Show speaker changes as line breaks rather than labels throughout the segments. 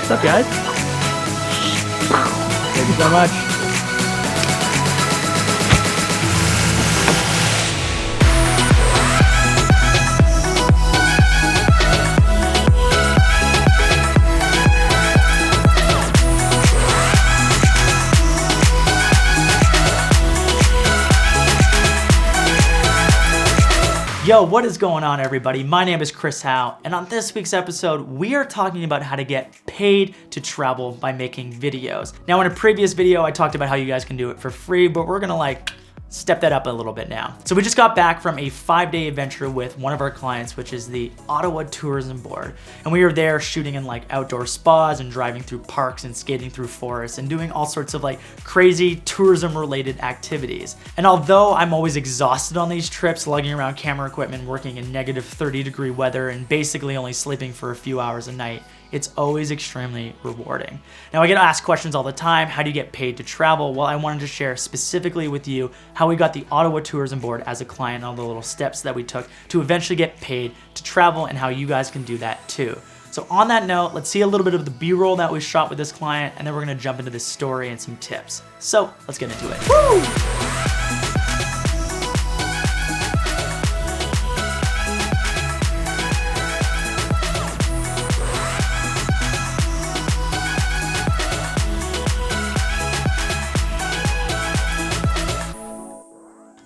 What's up, guys? Thank you so much. Yo, what is going on, everybody? My name is Chris Howe, and on this week's episode, we are talking about how to get paid to travel by making videos. Now, in a previous video, I talked about how you guys can do it for free, but we're gonna step that up a little bit now. So we just got back from a 5-day adventure with one of our clients, which is the Ottawa Tourism Board. And we were there shooting in outdoor spas and driving through parks and skating through forests and doing all sorts of crazy tourism related activities. And although I'm always exhausted on these trips, lugging around camera equipment, working in negative 30-degree weather and basically only sleeping for a few hours a night, it's always extremely rewarding. Now, I get asked questions all the time. How do you get paid to travel? Well, I wanted to share specifically with you how we got the Ottawa Tourism Board as a client, all the little steps that we took to eventually get paid to travel and how you guys can do that too. So on that note, let's see a little bit of the B-roll that we shot with this client, and then we're gonna jump into this story and some tips. So let's get into it. Woo!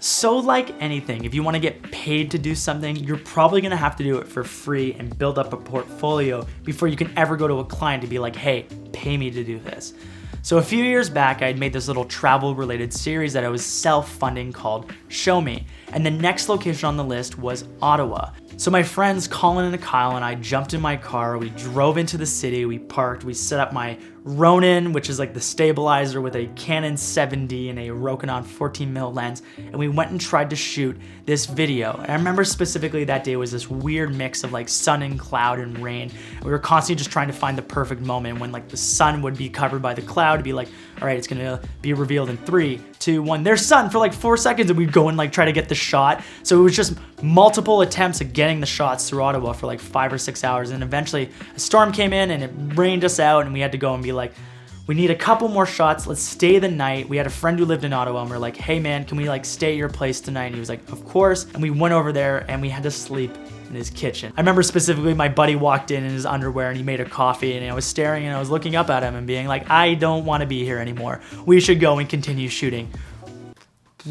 So like anything, if you want to get paid to do something, you're probably going to have to do it for free and build up a portfolio before you can ever go to a client to be like, hey, pay me to do this. So a few years back, I had made this little travel related series that I was self-funding called Show Me. And the next location on the list was Ottawa. So my friends Colin and Kyle and I jumped in my car, we drove into the city, we parked, we set up my Ronin, which is the stabilizer with a Canon 7D and a Rokinon 14mm lens, and we went and tried to shoot this video. And I remember specifically that day was this weird mix of sun and cloud and rain. We were constantly just trying to find the perfect moment when the sun would be covered by the cloud to be all right, it's gonna be revealed in 3, 2, 1, there's sun for 4 seconds, and we'd go and try to get the shot. So it was just multiple attempts at getting the shots through Ottawa for 5 or 6 hours, and eventually a storm came in and it rained us out, and we had to go and be we need a couple more shots, let's stay the night. We had a friend who lived in Ottawa, and we were hey man, can we stay at your place tonight? And he was of course. And we went over there and we had to sleep in his kitchen. I remember specifically my buddy walked in his underwear and he made a coffee, and I was staring and I was looking up at him and being I don't want to be here anymore. We should go and continue shooting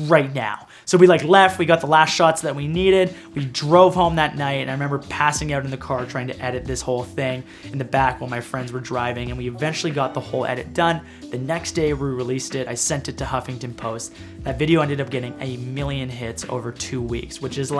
right now. So we left, we got the last shots that we needed, we drove home that night, and I remember passing out in the car trying to edit this whole thing in the back while my friends were driving, and we eventually got the whole edit done. The next day we released it, I sent it to Huffington Post. That video ended up getting 1 million hits over 2 weeks, which is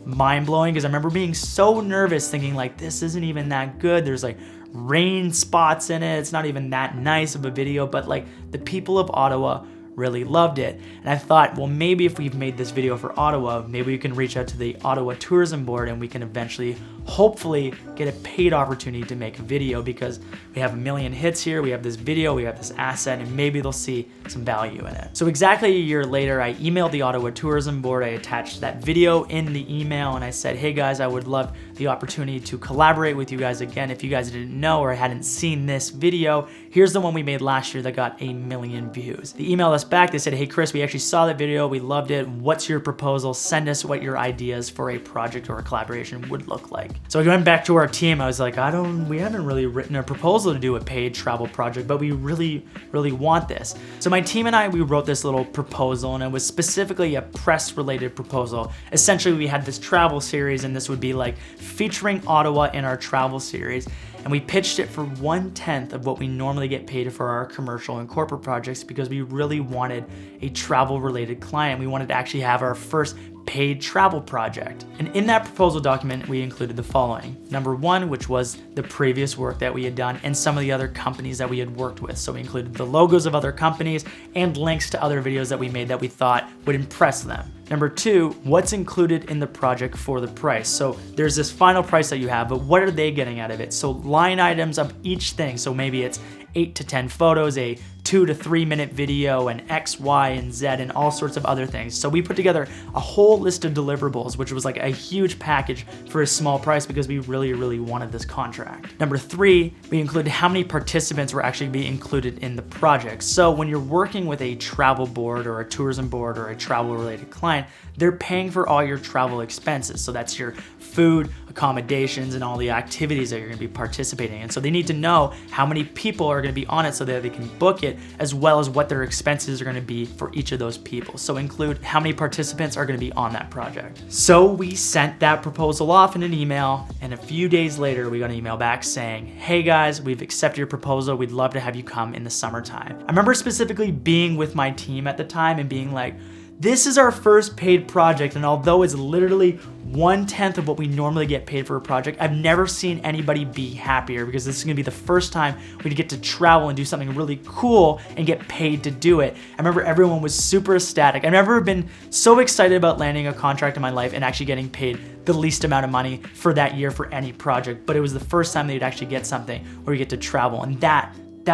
mind-blowing, because I remember being so nervous thinking this isn't even that good. There's rain spots in it, it's not even that nice of a video, but the people of Ottawa really loved it. And I thought, well, maybe if we've made this video for Ottawa, maybe we can reach out to the Ottawa Tourism Board and we can eventually, hopefully, get a paid opportunity to make a video, because we have 1 million hits here, we have this video, we have this asset, and maybe they'll see some value in it. So exactly a year later, I emailed the Ottawa Tourism Board, I attached that video in the email, and I said, hey guys, I would love the opportunity to collaborate with you guys again. If you guys didn't know or hadn't seen this video, here's the one we made last year that got 1 million views. They emailed us back, they said, hey Chris, we actually saw that video, we loved it, what's your proposal? Send us what your ideas for a project or a collaboration would look like. So I went back to our team, I was we haven't really written a proposal to do a paid travel project, but we really want this. So my team and I, we wrote this little proposal, and it was specifically a press related proposal. Essentially, we had this travel series, and this would be featuring Ottawa in our travel series. And we pitched it for 1/10 of what we normally get paid for our commercial and corporate projects, because we really wanted a travel related client. We wanted to actually have our first paid travel project. And in that proposal document, we included the following. Number 1, which was the previous work that we had done and some of the other companies that we had worked with. So we included the logos of other companies and links to other videos that we made that we thought would impress them. Number 2, what's included in the project for the price. So there's this final price that you have, but what are they getting out of it? So line items of each thing. So maybe it's 8 to 10 photos, a 2 to 3 minute video and X, Y, and Z and all sorts of other things. So we put together a whole list of deliverables, which was like a huge package for a small price because we really wanted this contract. Number 3, we included how many participants were actually being included in the project. So when you're working with a travel board or a tourism board or a travel related client, they're paying for all your travel expenses. So that's your food, accommodations, and all the activities that you're gonna be participating in. So they need to know how many people are gonna be on it so that they can book it, as well as what their expenses are gonna be for each of those people. So include how many participants are gonna be on that project. So we sent that proposal off in an email, and a few days later, we got an email back saying, hey guys, we've accepted your proposal. We'd love to have you come in the summertime. I remember specifically being with my team at the time and being like, this is our first paid project, and although it's literally 1/10 of what we normally get paid for a project, I've never seen anybody be happier because this is gonna be the first time we get to travel and do something really cool and get paid to do it. I remember everyone was super ecstatic. I've never been so excited about landing a contract in my life and actually getting paid the least amount of money for that year for any project, but it was the first time that you'd actually get something where you get to travel, and that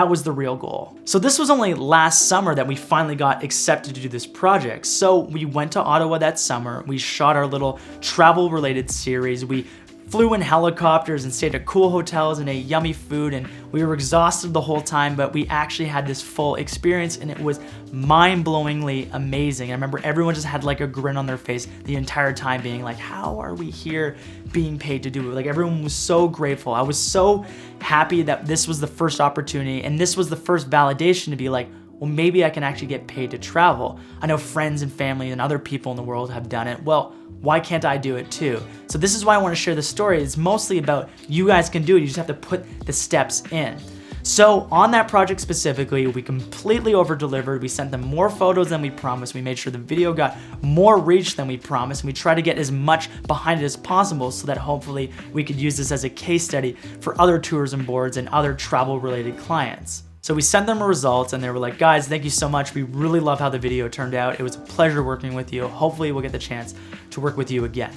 was the real goal. So this was only last summer that we finally got accepted to do this project. So we went to Ottawa that summer. We shot our little travel related series. We flew in helicopters and stayed at cool hotels and ate yummy food, and we were exhausted the whole time, but we actually had this full experience, and it was mind-blowingly amazing. I remember everyone just had like a grin on their face the entire time, being like, how are we here being paid to do it? Like, everyone was so grateful. I was so happy that this was the first opportunity, and this was the first validation to be like, well, maybe I can actually get paid to travel. I know friends and family and other people in the world have done it. Well, why can't I do it too? So this is why I want to share this story. It's mostly about you guys can do it. You just have to put the steps in. So on that project specifically, we completely over-delivered. We sent them more photos than we promised. We made sure the video got more reach than we promised. And we tried to get as much behind it as possible so that hopefully we could use this as a case study for other tourism boards and other travel-related clients. So we sent them a result, and they were like, guys, thank you so much. We really love how the video turned out. It was a pleasure working with you. Hopefully we'll get the chance to work with you again.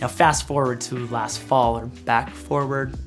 Now fast forward to last fall, or back forward,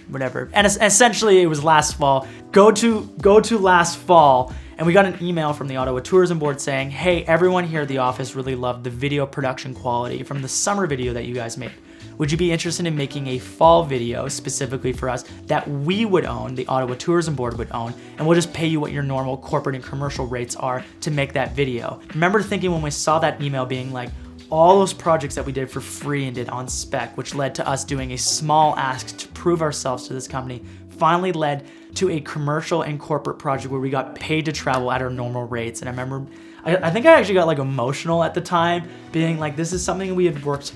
whatever. And essentially it was last fall. Go to last fall, and we got an email from the Ottawa Tourism Board saying, hey, everyone here at the office really loved the video production quality from the summer video that you guys made. Would you be interested in making a fall video specifically for us that we would own, the Ottawa Tourism Board would own, and we'll just pay you what your normal corporate and commercial rates are to make that video? I remember thinking when we saw that email being like, all those projects that we did for free and did on spec, which led to us doing a small ask to prove ourselves to this company, finally led to a commercial and corporate project where we got paid to travel at our normal rates. And I remember, I think I actually got like emotional at the time, being like, this is something we had worked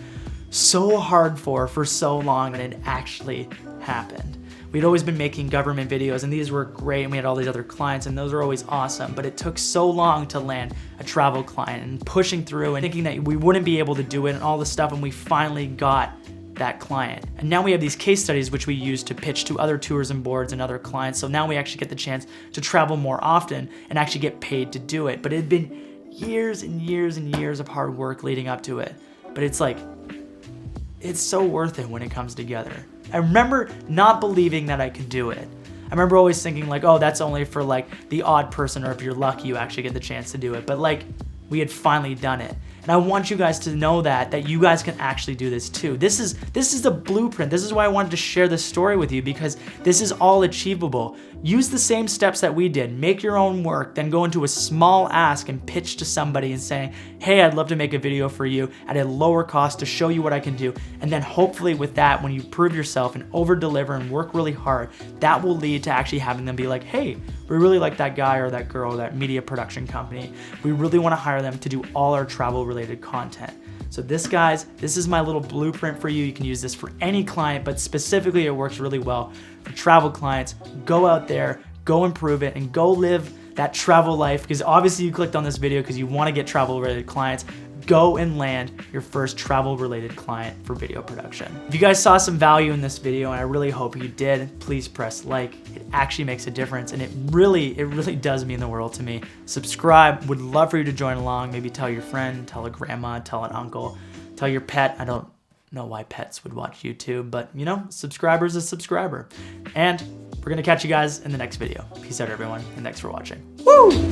so hard for so long, and it actually happened. We'd always been making government videos, and these were great, and we had all these other clients, and those were always awesome, but it took so long to land a travel client, and pushing through and thinking that we wouldn't be able to do it and all this stuff, and we finally got that client. And now we have these case studies which we use to pitch to other tourism boards and other clients, so now we actually get the chance to travel more often and actually get paid to do it. But it had been years and years and years of hard work leading up to it, but it's like, it's so worth it when it comes together. I remember not believing that I could do it. I remember always thinking like, oh, that's only for like the odd person, or if you're lucky, you actually get the chance to do it. But like, we had finally done it. And I want you guys to know that you guys can actually do this too. This is the blueprint. This is why I wanted to share this story with you, because this is all achievable. Use the same steps that we did. Make your own work, then go into a small ask and pitch to somebody and saying, hey, I'd love to make a video for you at a lower cost to show you what I can do. And then hopefully with that, when you prove yourself and over deliver and work really hard, that will lead to actually having them be like, hey, we really like that guy or that girl, that media production company. We really want to hire them to do all our travel related content. So this, guys, this is my little blueprint for you. You can use this for any client, but specifically it works really well for travel clients. Go out there, go improve it, and go live that travel life, because obviously you clicked on this video because you want to get travel related clients. Go and land your first travel related client for video production. If you guys saw some value in this video, and I really hope you did, please press like. It actually makes a difference, and it really does mean the world to me. Subscribe, would love for you to join along. Maybe tell your friend, tell a grandma, tell an uncle, tell your pet. I don't know why pets would watch YouTube, but you know, subscriber's a subscriber. And we're gonna catch you guys in the next video. Peace out, everyone, and thanks for watching. Woo!